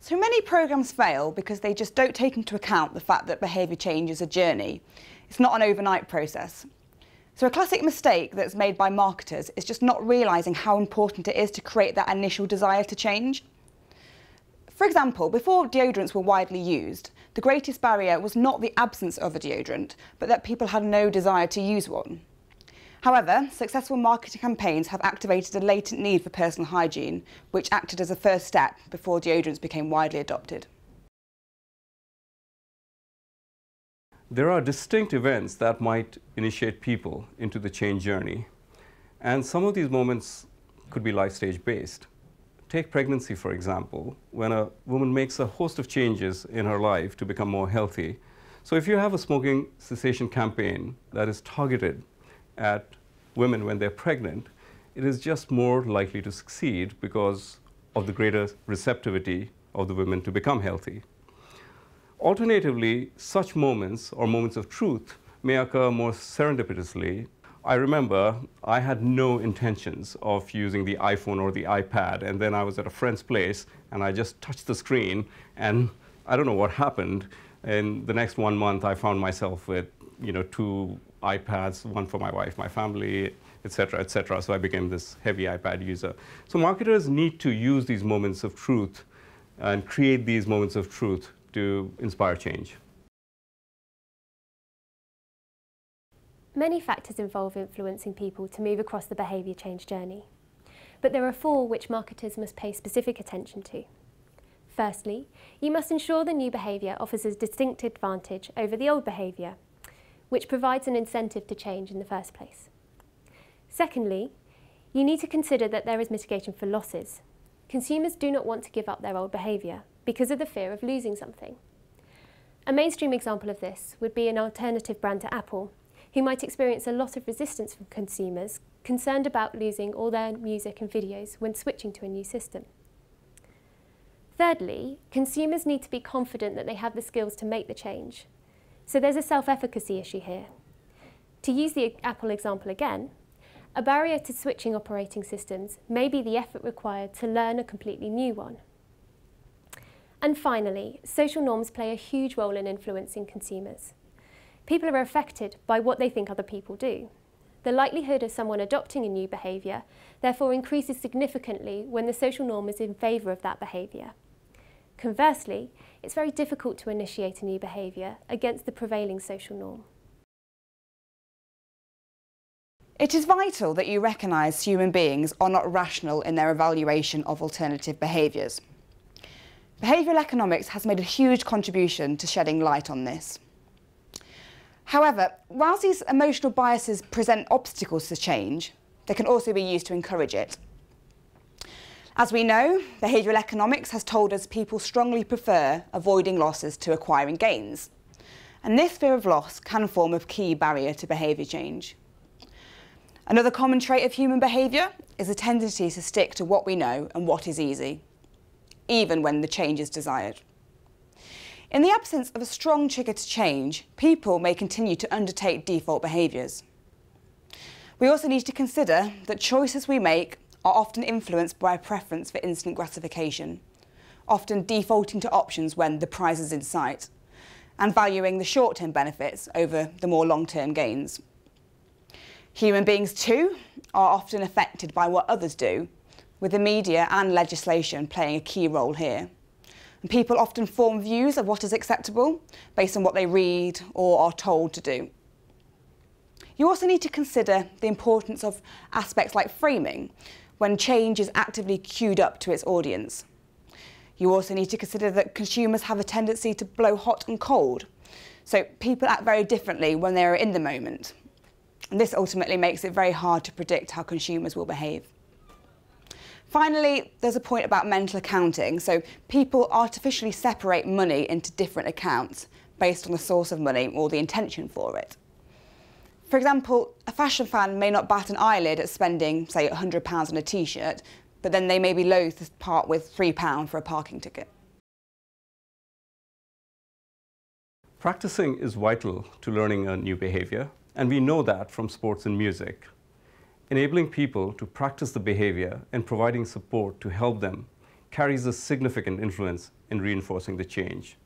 So many programmes fail because they just don't take into account the fact that behaviour change is a journey. It's not an overnight process. So a classic mistake that's made by marketers is just not realising how important it is to create that initial desire to change. For example, before deodorants were widely used, the greatest barrier was not the absence of a deodorant, but that people had no desire to use one. However, successful marketing campaigns have activated a latent need for personal hygiene, which acted as a first step before deodorants became widely adopted. There are distinct events that might initiate people into the change journey, and some of these moments could be life stage based. Take pregnancy, for example, when a woman makes a host of changes in her life to become more healthy. So if you have a smoking cessation campaign that is targeted at women when they're pregnant, it is just more likely to succeed because of the greater receptivity of the women to become healthy. Alternatively, such moments or moments of truth may occur more serendipitously. I remember I had no intentions of using the iPhone or the iPad, and then I was at a friend's place and I just touched the screen, and I don't know what happened. In the next 1 month, I found myself with 2 iPads, one for my wife, my family, etc., etc. So I became this heavy iPad user. So marketers need to use these moments of truth and create these moments of truth to inspire change. Many factors involve influencing people to move across the behaviour change journey, but there are 4 which marketers must pay specific attention to. Firstly, you must ensure the new behaviour offers a distinct advantage over the old behaviour, which provides an incentive to change in the first place. Secondly, you need to consider that there is mitigation for losses. Consumers do not want to give up their old behaviour because of the fear of losing something. A mainstream example of this would be an alternative brand to Apple, who might experience a lot of resistance from consumers concerned about losing all their music and videos when switching to a new system. Thirdly, consumers need to be confident that they have the skills to make the change. So there's a self-efficacy issue here. To use the Apple example again, a barrier to switching operating systems may be the effort required to learn a completely new one. And finally, social norms play a huge role in influencing consumers. People are affected by what they think other people do. The likelihood of someone adopting a new behaviour therefore increases significantly when the social norm is in favour of that behaviour. Conversely, it's very difficult to initiate a new behaviour against the prevailing social norm. It is vital that you recognise human beings are not rational in their evaluation of alternative behaviours. Behavioural economics has made a huge contribution to shedding light on this. However, whilst these emotional biases present obstacles to change, they can also be used to encourage it. As we know, behavioural economics has told us people strongly prefer avoiding losses to acquiring gains. And this fear of loss can form a key barrier to behaviour change. Another common trait of human behaviour is a tendency to stick to what we know and what is easy, even when the change is desired. In the absence of a strong trigger to change, people may continue to undertake default behaviours. We also need to consider that choices we make are often influenced by a preference for instant gratification, often defaulting to options when the prize is in sight, and valuing the short-term benefits over the more long-term gains. Human beings too are often affected by what others do, with the media and legislation playing a key role here. And people often form views of what is acceptable based on what they read or are told to do. You also need to consider the importance of aspects like framing when change is actively queued up to its audience. You also need to consider that consumers have a tendency to blow hot and cold, so people act very differently when they are in the moment. And this ultimately makes it very hard to predict how consumers will behave. Finally, there's a point about mental accounting. So people artificially separate money into different accounts based on the source of money or the intention for it. For example, a fashion fan may not bat an eyelid at spending, say, £100 on a t-shirt, but then they may be loath to part with £3 for a parking ticket. Practicing is vital to learning a new behaviour, and we know that from sports and music. Enabling people to practice the behaviour and providing support to help them carries a significant influence in reinforcing the change.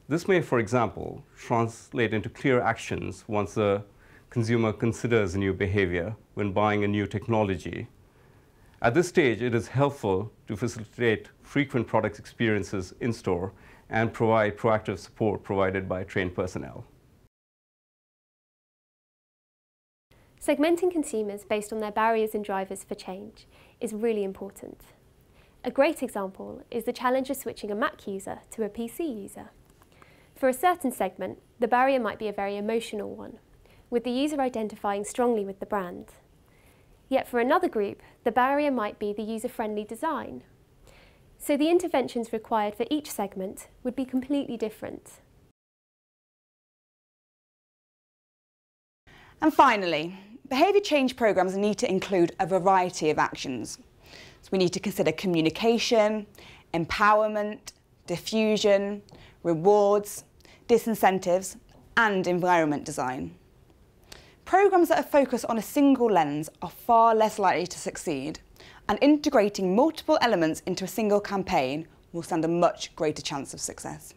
This may, for example, translate into clear actions once the consumer considers a new behavior when buying a new technology. At this stage, it is helpful to facilitate frequent product experiences in store and provide proactive support provided by trained personnel. Segmenting consumers based on their barriers and drivers for change is really important. A great example is the challenge of switching a Mac user to a PC user. For a certain segment, the barrier might be a very emotional one, with the user identifying strongly with the brand. Yet for another group, the barrier might be the user-friendly design. So the interventions required for each segment would be completely different. And finally, behaviour change programmes need to include a variety of actions. So we need to consider communication, empowerment, diffusion, rewards, disincentives, and environment design. Programmes that are focused on a single lens are far less likely to succeed, and integrating multiple elements into a single campaign will stand a much greater chance of success.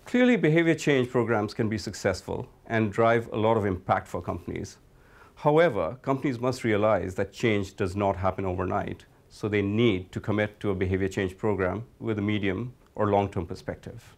Clearly, behavior change programs can be successful and drive a lot of impact for companies. However, companies must realize that change does not happen overnight, so they need to commit to a behavior change program with a medium or long-term perspective.